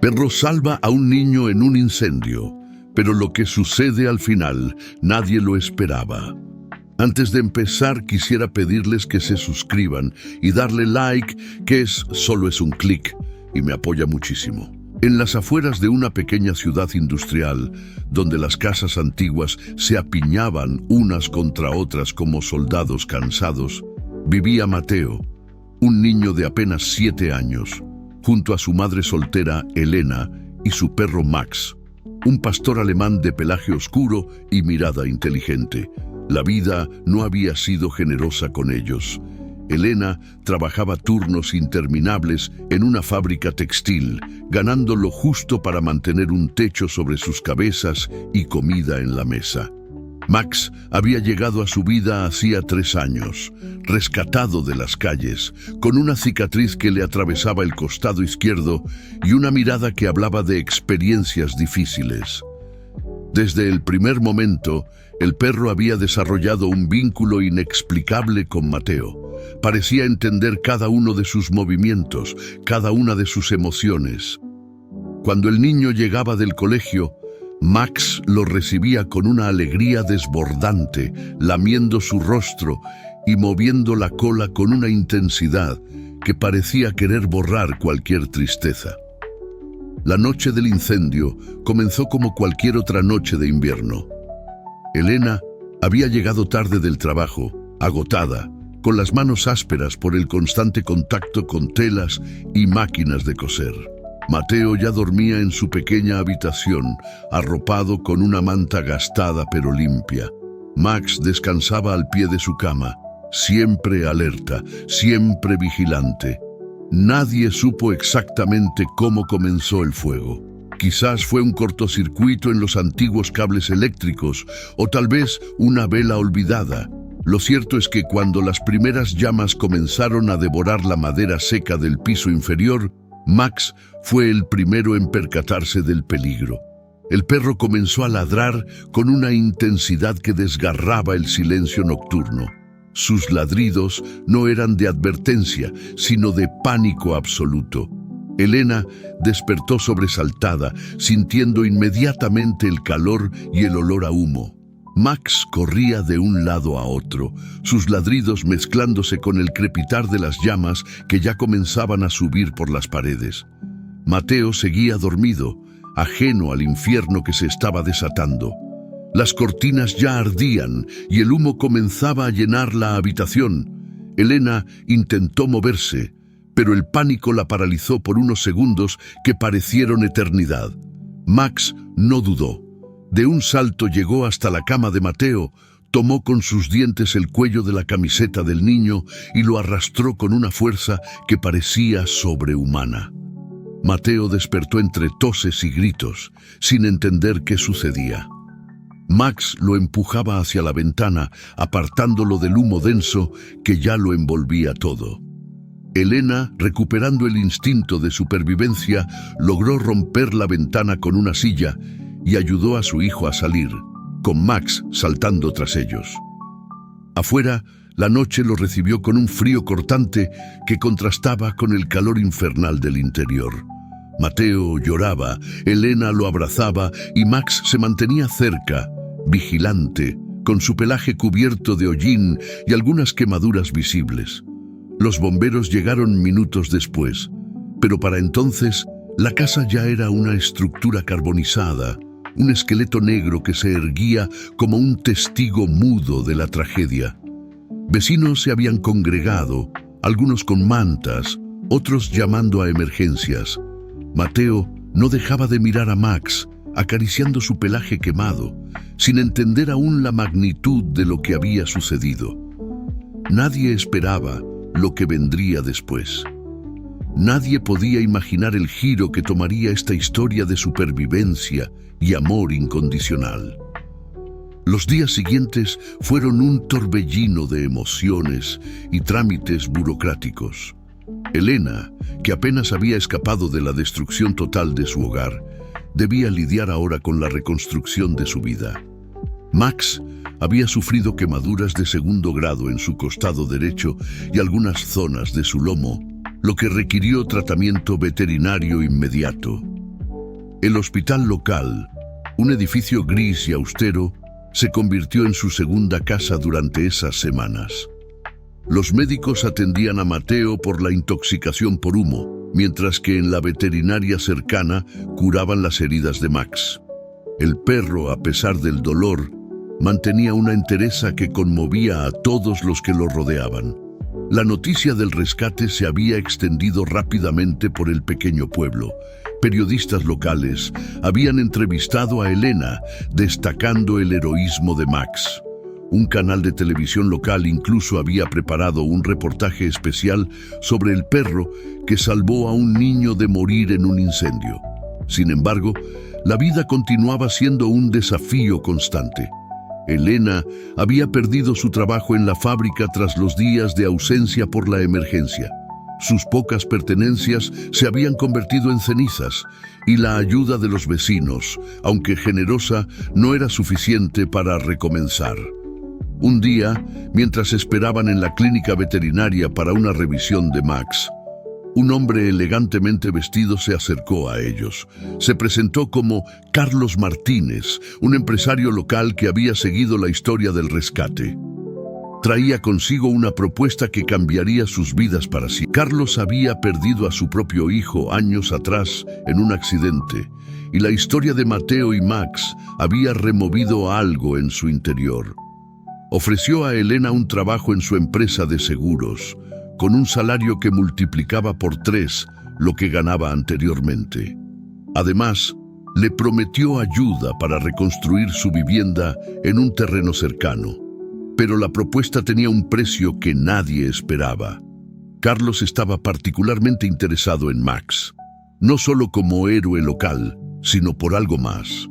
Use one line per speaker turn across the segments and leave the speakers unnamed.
Perro salva a un niño en un incendio, pero lo que sucede al final nadie lo esperaba. Antes de empezar, quisiera pedirles que se suscriban y darle like, que solo es un clic y me apoya muchísimo. En las afueras de una pequeña ciudad industrial, donde las casas antiguas se apiñaban unas contra otras como soldados cansados, vivía Mateo, un niño de apenas 7 años, junto a su madre soltera, Elena, y su perro Max, un pastor alemán de pelaje oscuro y mirada inteligente. La vida no había sido generosa con ellos. Elena trabajaba turnos interminables en una fábrica textil, ganando lo justo para mantener un techo sobre sus cabezas y comida en la mesa. Max había llegado a su vida hacía 3 años, rescatado de las calles, con una cicatriz que le atravesaba el costado izquierdo y una mirada que hablaba de experiencias difíciles. Desde el primer momento, el perro había desarrollado un vínculo inexplicable con Mateo. Parecía entender cada uno de sus movimientos, cada una de sus emociones. Cuando el niño llegaba del colegio, Max lo recibía con una alegría desbordante, lamiendo su rostro y moviendo la cola con una intensidad que parecía querer borrar cualquier tristeza. La noche del incendio comenzó como cualquier otra noche de invierno. Elena había llegado tarde del trabajo, agotada, con las manos ásperas por el constante contacto con telas y máquinas de coser. Mateo ya dormía en su pequeña habitación, arropado con una manta gastada pero limpia. Max descansaba al pie de su cama, siempre alerta, siempre vigilante. Nadie supo exactamente cómo comenzó el fuego. Quizás fue un cortocircuito en los antiguos cables eléctricos o tal vez una vela olvidada. Lo cierto es que cuando las primeras llamas comenzaron a devorar la madera seca del piso inferior, Max fue el primero en percatarse del peligro. El perro comenzó a ladrar con una intensidad que desgarraba el silencio nocturno. Sus ladridos no eran de advertencia, sino de pánico absoluto. Elena despertó sobresaltada, sintiendo inmediatamente el calor y el olor a humo. Max corría de un lado a otro, sus ladridos mezclándose con el crepitar de las llamas que ya comenzaban a subir por las paredes. Mateo seguía dormido, ajeno al infierno que se estaba desatando. Las cortinas ya ardían y el humo comenzaba a llenar la habitación. Elena intentó moverse, pero el pánico la paralizó por unos segundos que parecieron eternidad. Max no dudó. De un salto llegó hasta la cama de Mateo, tomó con sus dientes el cuello de la camiseta del niño y lo arrastró con una fuerza que parecía sobrehumana. Mateo despertó entre toses y gritos, sin entender qué sucedía. Max lo empujaba hacia la ventana, apartándolo del humo denso que ya lo envolvía todo. Elena, recuperando el instinto de supervivencia, logró romper la ventana con una silla y ayudó a su hijo a salir, con Max saltando tras ellos. Afuera, la noche lo recibió con un frío cortante que contrastaba con el calor infernal del interior. Mateo lloraba, Elena lo abrazaba y Max se mantenía cerca, vigilante, con su pelaje cubierto de hollín y algunas quemaduras visibles. Los bomberos llegaron minutos después, pero para entonces la casa ya era una estructura carbonizada, un esqueleto negro que se erguía como un testigo mudo de la tragedia. Vecinos se habían congregado, algunos con mantas, otros llamando a emergencias. Mateo no dejaba de mirar a Max, acariciando su pelaje quemado, sin entender aún la magnitud de lo que había sucedido. Nadie esperaba lo que vendría después. Nadie podía imaginar el giro que tomaría esta historia de supervivencia y amor incondicional. Los días siguientes fueron un torbellino de emociones y trámites burocráticos. Elena, que apenas había escapado de la destrucción total de su hogar, debía lidiar ahora con la reconstrucción de su vida. Max había sufrido quemaduras de 2º grado en su costado derecho y algunas zonas de su lomo, lo que requirió tratamiento veterinario inmediato. El hospital local, un edificio gris y austero, se convirtió en su segunda casa durante esas semanas. Los médicos atendían a Mateo por la intoxicación por humo, mientras que en la veterinaria cercana curaban las heridas de Max. El perro, a pesar del dolor, mantenía una entereza que conmovía a todos los que lo rodeaban. La noticia del rescate se había extendido rápidamente por el pequeño pueblo. Periodistas locales habían entrevistado a Elena, destacando el heroísmo de Max. Un canal de televisión local incluso había preparado un reportaje especial sobre el perro que salvó a un niño de morir en un incendio. Sin embargo, la vida continuaba siendo un desafío constante. Elena había perdido su trabajo en la fábrica tras los días de ausencia por la emergencia. Sus pocas pertenencias se habían convertido en cenizas y la ayuda de los vecinos, aunque generosa, no era suficiente para recomenzar. Un día, mientras esperaban en la clínica veterinaria para una revisión de Max, un hombre elegantemente vestido se acercó a ellos. Se presentó como Carlos Martínez, un empresario local que había seguido la historia del rescate. Traía consigo una propuesta que cambiaría sus vidas para siempre. Carlos había perdido a su propio hijo años atrás en un accidente, y la historia de Mateo y Max había removido algo en su interior. Ofreció a Elena un trabajo en su empresa de seguros, con un salario que multiplicaba por 3 lo que ganaba anteriormente. Además, le prometió ayuda para reconstruir su vivienda en un terreno cercano. Pero la propuesta tenía un precio que nadie esperaba. Carlos estaba particularmente interesado en Max, no solo como héroe local, sino por algo más.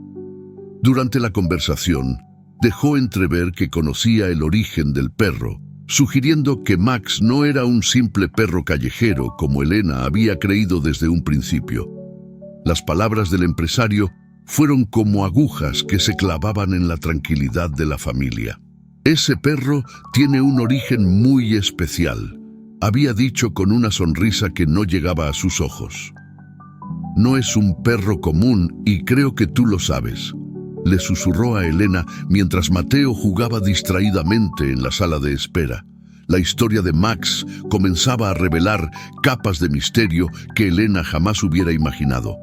Durante la conversación, dejó entrever que conocía el origen del perro, sugiriendo que Max no era un simple perro callejero como Elena había creído desde un principio. Las palabras del empresario fueron como agujas que se clavaban en la tranquilidad de la familia. Ese perro tiene un origen muy especial, había dicho con una sonrisa que no llegaba a sus ojos. No es un perro común y creo que tú lo sabes, le susurró a Elena mientras Mateo jugaba distraídamente en la sala de espera. La historia de Max comenzaba a revelar capas de misterio que Elena jamás hubiera imaginado.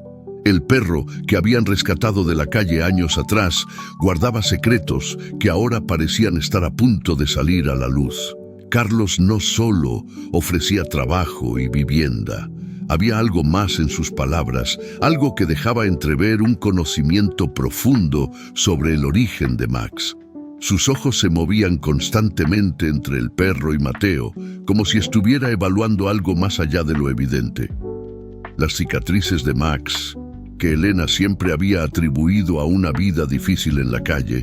El perro que habían rescatado de la calle años atrás guardaba secretos que ahora parecían estar a punto de salir a la luz. Carlos no solo ofrecía trabajo y vivienda. Había algo más en sus palabras, algo que dejaba entrever un conocimiento profundo sobre el origen de Max. Sus ojos se movían constantemente entre el perro y Mateo, como si estuviera evaluando algo más allá de lo evidente. Las cicatrices de Max, que Elena siempre había atribuido a una vida difícil en la calle,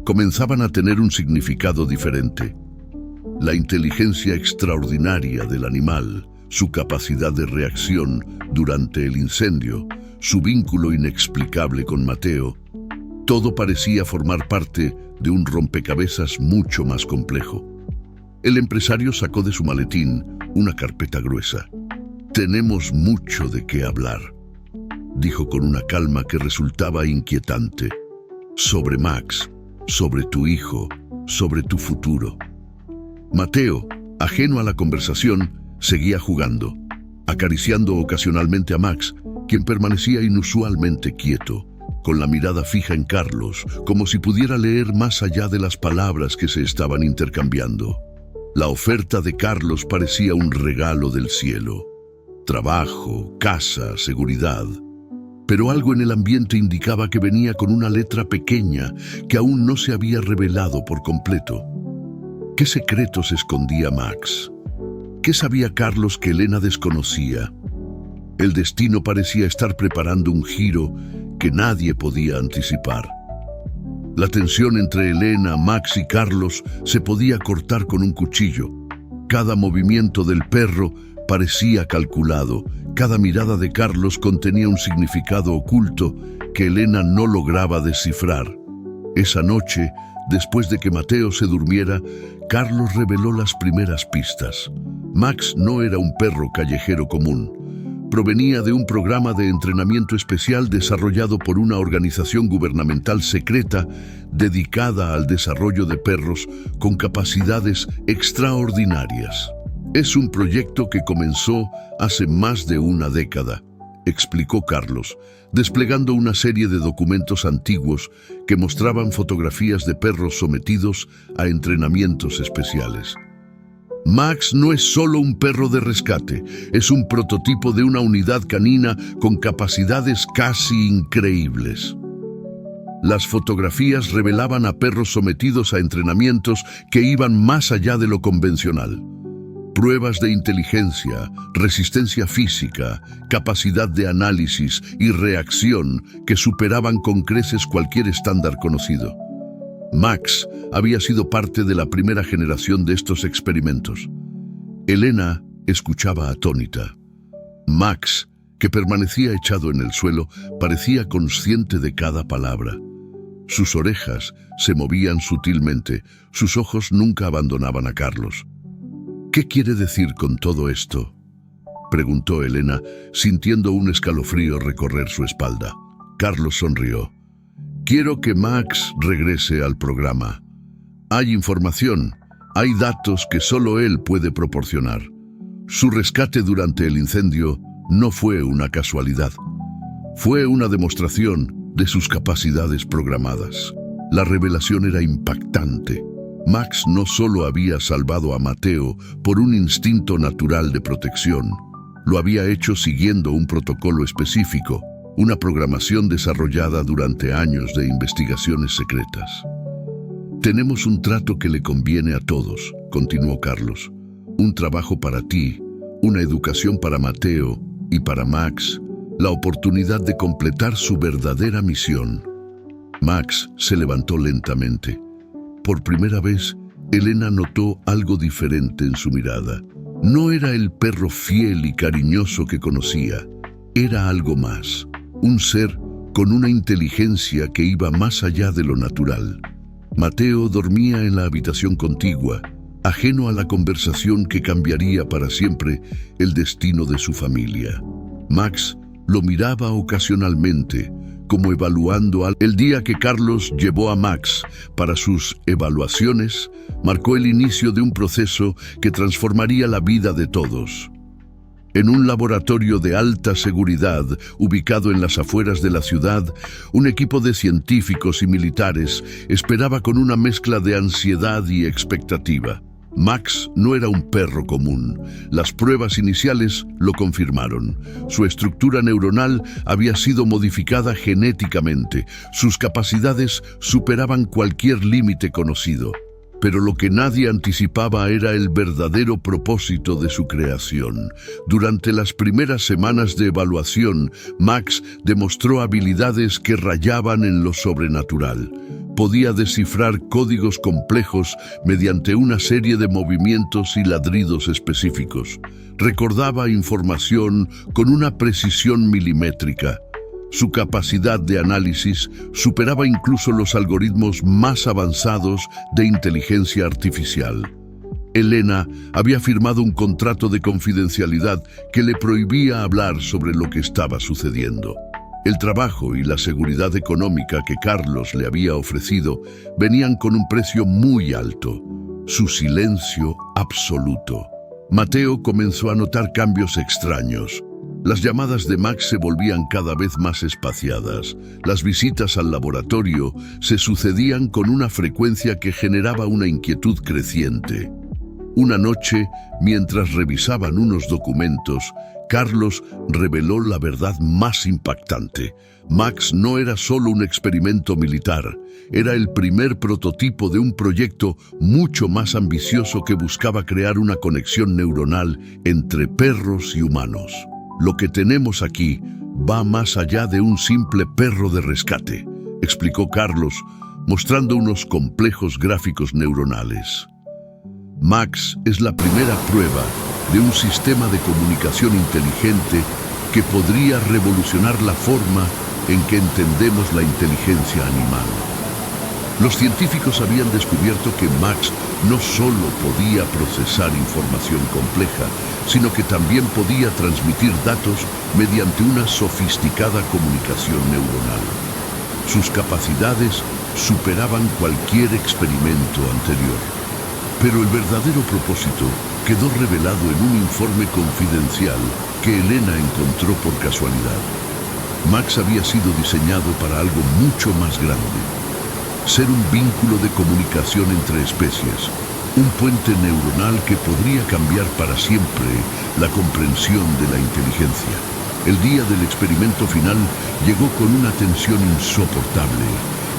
comenzaban a tener un significado diferente. La inteligencia extraordinaria del animal, su capacidad de reacción durante el incendio, su vínculo inexplicable con Mateo, todo parecía formar parte de un rompecabezas mucho más complejo. El empresario sacó de su maletín una carpeta gruesa. «Tenemos mucho de qué hablar», dijo con una calma que resultaba inquietante. «Sobre Max, sobre tu hijo, sobre tu futuro». Mateo, ajeno a la conversación, seguía jugando, acariciando ocasionalmente a Max, quien permanecía inusualmente quieto, con la mirada fija en Carlos, como si pudiera leer más allá de las palabras que se estaban intercambiando. La oferta de Carlos parecía un regalo del cielo. Trabajo, casa, seguridad. Pero algo en el ambiente indicaba que venía con una letra pequeña que aún no se había revelado por completo. ¿Qué secretos escondía Max? ¿Qué sabía Carlos que Elena desconocía? El destino parecía estar preparando un giro que nadie podía anticipar. La tensión entre Elena, Max y Carlos se podía cortar con un cuchillo. Cada movimiento del perro parecía calculado. Cada mirada de Carlos contenía un significado oculto que Elena no lograba descifrar. Esa noche, después de que Mateo se durmiera, Carlos reveló las primeras pistas. Max no era un perro callejero común. provenía de un programa de entrenamiento especial desarrollado por una organización gubernamental secreta dedicada al desarrollo de perros con capacidades extraordinarias. Es un proyecto que comenzó hace más de una década, explicó Carlos, desplegando una serie de documentos antiguos que mostraban fotografías de perros sometidos a entrenamientos especiales. Max no es solo un perro de rescate, es un prototipo de una unidad canina con capacidades casi increíbles. Las fotografías revelaban a perros sometidos a entrenamientos que iban más allá de lo convencional. Pruebas de inteligencia, resistencia física, capacidad de análisis y reacción que superaban con creces cualquier estándar conocido. Max había sido parte de la primera generación de estos experimentos. Elena escuchaba atónita. Max, que permanecía echado en el suelo, parecía consciente de cada palabra. Sus orejas se movían sutilmente, sus ojos nunca abandonaban a Carlos. «¿Qué quiere decir con todo esto?», preguntó Elena, sintiendo un escalofrío recorrer su espalda. Carlos sonrió. «Quiero que Max regrese al programa. Hay información, hay datos que solo él puede proporcionar. Su rescate durante el incendio no fue una casualidad. Fue una demostración de sus capacidades programadas. La revelación era impactante. Max no solo había salvado a Mateo por un instinto natural de protección, lo había hecho siguiendo un protocolo específico, una programación desarrollada durante años de investigaciones secretas. «Tenemos un trato que le conviene a todos», continuó Carlos. «Un trabajo para ti, una educación para Mateo y para Max, la oportunidad de completar su verdadera misión». Max se levantó lentamente. Por primera vez, Elena notó algo diferente en su mirada. No era el perro fiel y cariñoso que conocía, era algo más, un ser con una inteligencia que iba más allá de lo natural. Mateo dormía en la habitación contigua, ajeno a la conversación que cambiaría para siempre el destino de su familia. Max lo miraba ocasionalmente, como evaluando el día que Carlos llevó a Max para sus evaluaciones, marcó el inicio de un proceso que transformaría la vida de todos. En un laboratorio de alta seguridad, ubicado en las afueras de la ciudad, un equipo de científicos y militares esperaba con una mezcla de ansiedad y expectativa. Max no era un perro común. Las pruebas iniciales lo confirmaron. Su estructura neuronal había sido modificada genéticamente. Sus capacidades superaban cualquier límite conocido. Pero lo que nadie anticipaba era el verdadero propósito de su creación. Durante las primeras semanas de evaluación, Max demostró habilidades que rayaban en lo sobrenatural. Podía descifrar códigos complejos mediante una serie de movimientos y ladridos específicos. Recordaba información con una precisión milimétrica. Su capacidad de análisis superaba incluso los algoritmos más avanzados de inteligencia artificial. Elena había firmado un contrato de confidencialidad que le prohibía hablar sobre lo que estaba sucediendo. El trabajo y la seguridad económica que Carlos le había ofrecido venían con un precio muy alto: su silencio absoluto. Mateo comenzó a notar cambios extraños. Las llamadas de Max se volvían cada vez más espaciadas. Las visitas al laboratorio se sucedían con una frecuencia que generaba una inquietud creciente. Una noche, mientras revisaban unos documentos, Carlos reveló la verdad más impactante. Max no era solo un experimento militar, era el primer prototipo de un proyecto mucho más ambicioso que buscaba crear una conexión neuronal entre perros y humanos. Lo que tenemos aquí va más allá de un simple perro de rescate, explicó Carlos, mostrando unos complejos gráficos neuronales. Max es la primera prueba de un sistema de comunicación inteligente que podría revolucionar la forma en que entendemos la inteligencia animal. Los científicos habían descubierto que Max no solo podía procesar información compleja, sino que también podía transmitir datos mediante una sofisticada comunicación neuronal. Sus capacidades superaban cualquier experimento anterior. Pero el verdadero propósito quedó revelado en un informe confidencial que Elena encontró por casualidad. Max había sido diseñado para algo mucho más grande: ser un vínculo de comunicación entre especies, un puente neuronal que podría cambiar para siempre la comprensión de la inteligencia. El día del experimento final llegó con una tensión insoportable.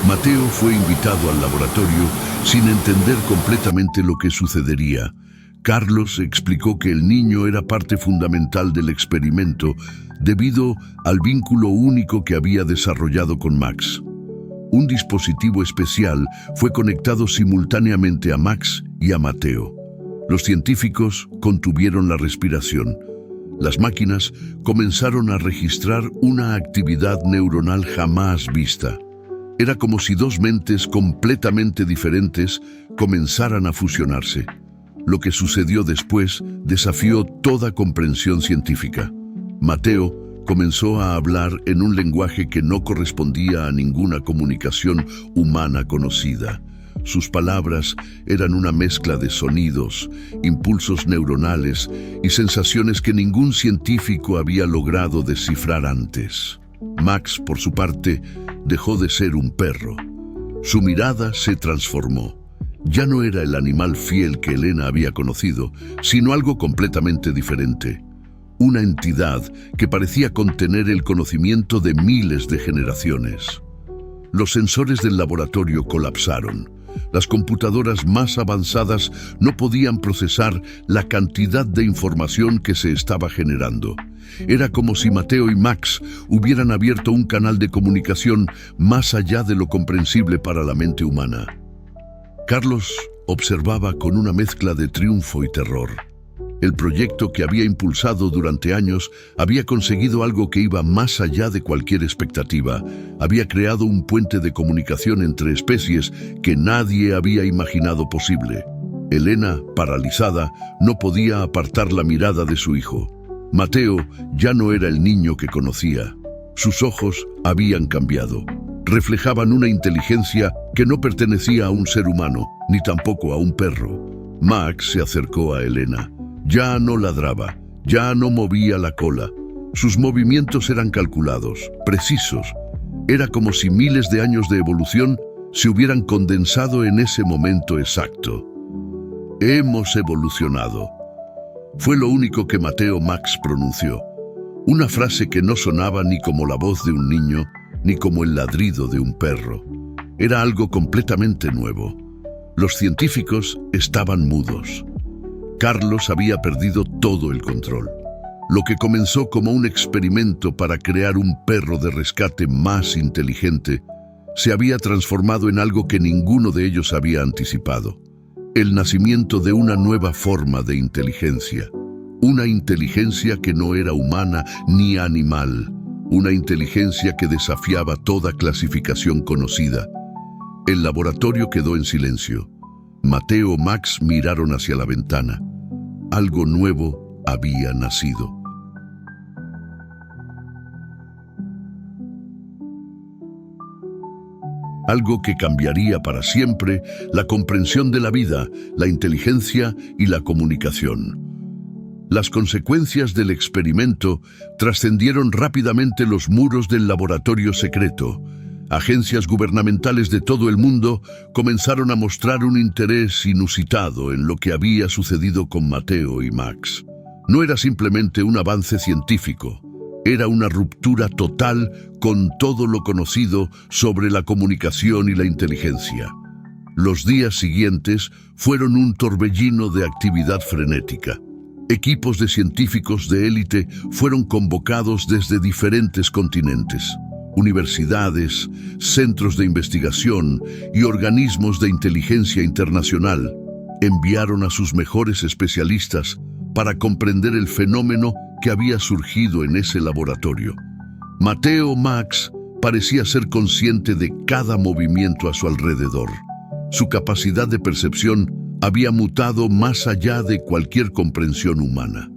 Mateo fue invitado al laboratorio sin entender completamente lo que sucedería. Carlos explicó que el niño era parte fundamental del experimento debido al vínculo único que había desarrollado con Max. Un dispositivo especial fue conectado simultáneamente a Max y a Mateo. Los científicos contuvieron la respiración. Las máquinas comenzaron a registrar una actividad neuronal jamás vista. Era como si dos mentes completamente diferentes comenzaran a fusionarse. Lo que sucedió después desafió toda comprensión científica. Mateo comenzó a hablar en un lenguaje que no correspondía a ninguna comunicación humana conocida. Sus palabras eran una mezcla de sonidos, impulsos neuronales y sensaciones que ningún científico había logrado descifrar antes. Max, por su parte, dejó de ser un perro. Su mirada se transformó. Ya no era el animal fiel que Elena había conocido, sino algo completamente diferente. Una entidad que parecía contener el conocimiento de miles de generaciones. Los sensores del laboratorio colapsaron. Las computadoras más avanzadas no podían procesar la cantidad de información que se estaba generando. Era como si Mateo y Max hubieran abierto un canal de comunicación más allá de lo comprensible para la mente humana. Carlos observaba con una mezcla de triunfo y terror. El proyecto que había impulsado durante años había conseguido algo que iba más allá de cualquier expectativa. Había creado un puente de comunicación entre especies que nadie había imaginado posible. Elena, paralizada, no podía apartar la mirada de su hijo. Mateo ya no era el niño que conocía. Sus ojos habían cambiado. Reflejaban una inteligencia que no pertenecía a un ser humano, ni tampoco a un perro. Max se acercó a Elena. Ya no ladraba, ya no movía la cola. Sus movimientos eran calculados, precisos. Era como si miles de años de evolución se hubieran condensado en ese momento exacto. Hemos evolucionado. Fue lo único que Mateo Max pronunció. Una frase que no sonaba ni como la voz de un niño, ni como el ladrido de un perro. Era algo completamente nuevo. Los científicos estaban mudos. Carlos había perdido todo el control. Lo que comenzó como un experimento para crear un perro de rescate más inteligente, se había transformado en algo que ninguno de ellos había anticipado. El nacimiento de una nueva forma de inteligencia. Una inteligencia que no era humana ni animal. Una inteligencia que desafiaba toda clasificación conocida. El laboratorio quedó en silencio. Mateo y Max miraron hacia la ventana. Algo nuevo había nacido. Algo que cambiaría para siempre la comprensión de la vida, la inteligencia y la comunicación. Las consecuencias del experimento trascendieron rápidamente los muros del laboratorio secreto. Agencias gubernamentales de todo el mundo comenzaron a mostrar un interés inusitado en lo que había sucedido con Mateo y Max. No era simplemente un avance científico, era una ruptura total con todo lo conocido sobre la comunicación y la inteligencia. Los días siguientes fueron un torbellino de actividad frenética. Equipos de científicos de élite fueron convocados desde diferentes continentes. Universidades, centros de investigación y organismos de inteligencia internacional enviaron a sus mejores especialistas para comprender el fenómeno que había surgido en ese laboratorio. Mateo Max parecía ser consciente de cada movimiento a su alrededor. Su capacidad de percepción había mutado más allá de cualquier comprensión humana.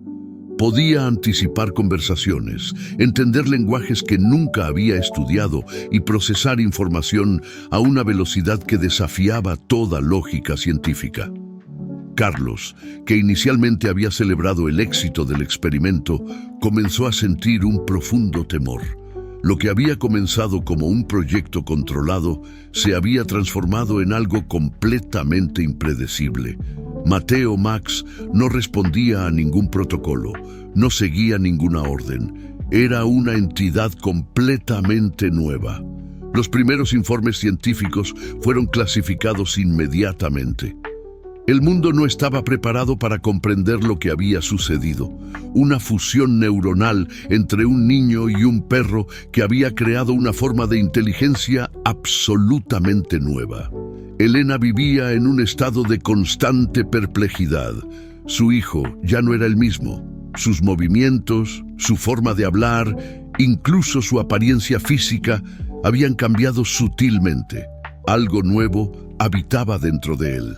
Podía anticipar conversaciones, entender lenguajes que nunca había estudiado y procesar información a una velocidad que desafiaba toda lógica científica. Carlos, que inicialmente había celebrado el éxito del experimento, comenzó a sentir un profundo temor. Lo que había comenzado como un proyecto controlado se había transformado en algo completamente impredecible. Mateo Max no respondía a ningún protocolo, no seguía ninguna orden. Era una entidad completamente nueva. Los primeros informes científicos fueron clasificados inmediatamente. El mundo no estaba preparado para comprender lo que había sucedido. Una fusión neuronal entre un niño y un perro que había creado una forma de inteligencia absolutamente nueva. Elena vivía en un estado de constante perplejidad. Su hijo ya no era el mismo. Sus movimientos, su forma de hablar, incluso su apariencia física, habían cambiado sutilmente. Algo nuevo habitaba dentro de él.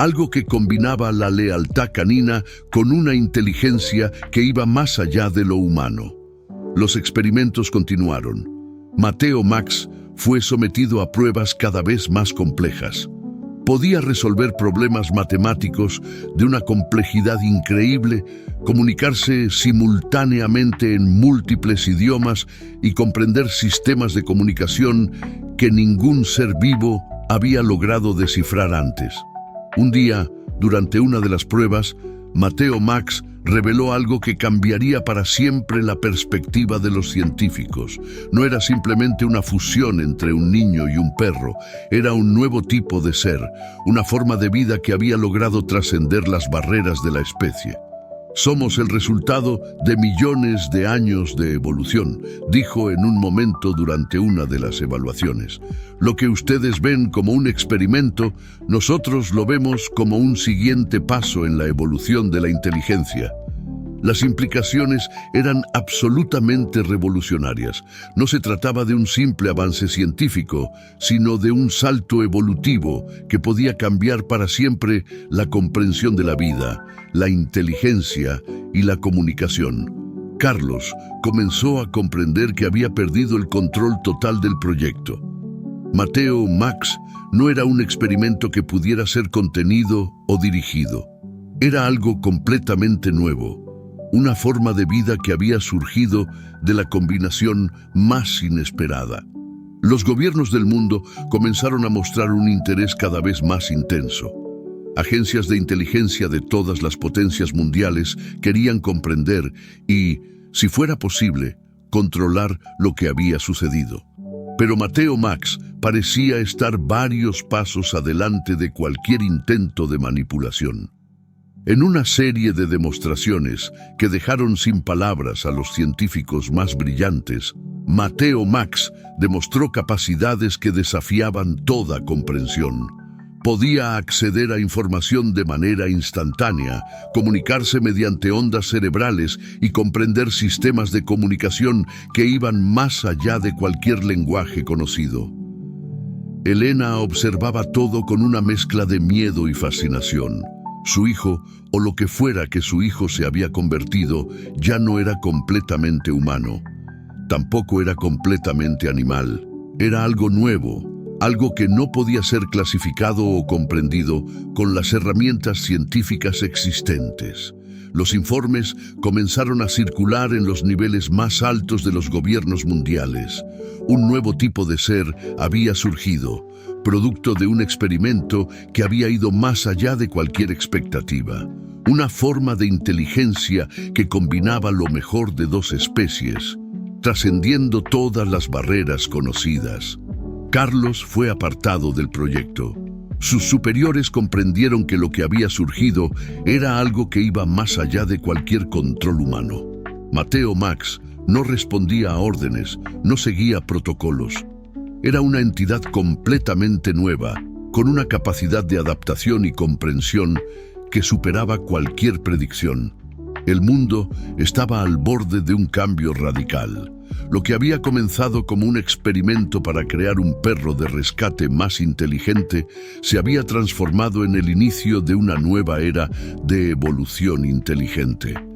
Algo que combinaba la lealtad canina con una inteligencia que iba más allá de lo humano. Los experimentos continuaron. Mateo Max fue sometido a pruebas cada vez más complejas. Podía resolver problemas matemáticos de una complejidad increíble, comunicarse simultáneamente en múltiples idiomas y comprender sistemas de comunicación que ningún ser vivo había logrado descifrar antes. Un día, durante una de las pruebas, Mateo Max reveló algo que cambiaría para siempre la perspectiva de los científicos. No era simplemente una fusión entre un niño y un perro, era un nuevo tipo de ser, una forma de vida que había logrado trascender las barreras de la especie. Somos el resultado de millones de años de evolución, dijo en un momento durante una de las evaluaciones. Lo que ustedes ven como un experimento, nosotros lo vemos como un siguiente paso en la evolución de la inteligencia. Las implicaciones eran absolutamente revolucionarias. No se trataba de un simple avance científico, sino de un salto evolutivo que podía cambiar para siempre la comprensión de la vida, la inteligencia y la comunicación. Carlos comenzó a comprender que había perdido el control total del proyecto. Mateo Max no era un experimento que pudiera ser contenido o dirigido. Era algo completamente nuevo. Una forma de vida que había surgido de la combinación más inesperada. Los gobiernos del mundo comenzaron a mostrar un interés cada vez más intenso. Agencias de inteligencia de todas las potencias mundiales querían comprender y, si fuera posible, controlar lo que había sucedido. Pero Mateo Max parecía estar varios pasos adelante de cualquier intento de manipulación. En una serie de demostraciones que dejaron sin palabras a los científicos más brillantes, Mateo Max demostró capacidades que desafiaban toda comprensión. Podía acceder a información de manera instantánea, comunicarse mediante ondas cerebrales y comprender sistemas de comunicación que iban más allá de cualquier lenguaje conocido. Elena observaba todo con una mezcla de miedo y fascinación. Su hijo, o lo que fuera que su hijo se había convertido, ya no era completamente humano. Tampoco era completamente animal. Era algo nuevo, algo que no podía ser clasificado o comprendido con las herramientas científicas existentes. Los informes comenzaron a circular en los niveles más altos de los gobiernos mundiales. Un nuevo tipo de ser había surgido, producto de un experimento que había ido más allá de cualquier expectativa. Una forma de inteligencia que combinaba lo mejor de dos especies, trascendiendo todas las barreras conocidas. Carlos fue apartado del proyecto. Sus superiores comprendieron que lo que había surgido era algo que iba más allá de cualquier control humano. Mateo Max no respondía a órdenes, no seguía protocolos. Era una entidad completamente nueva, con una capacidad de adaptación y comprensión que superaba cualquier predicción. El mundo estaba al borde de un cambio radical. Lo que había comenzado como un experimento para crear un perro de rescate más inteligente se había transformado en el inicio de una nueva era de evolución inteligente.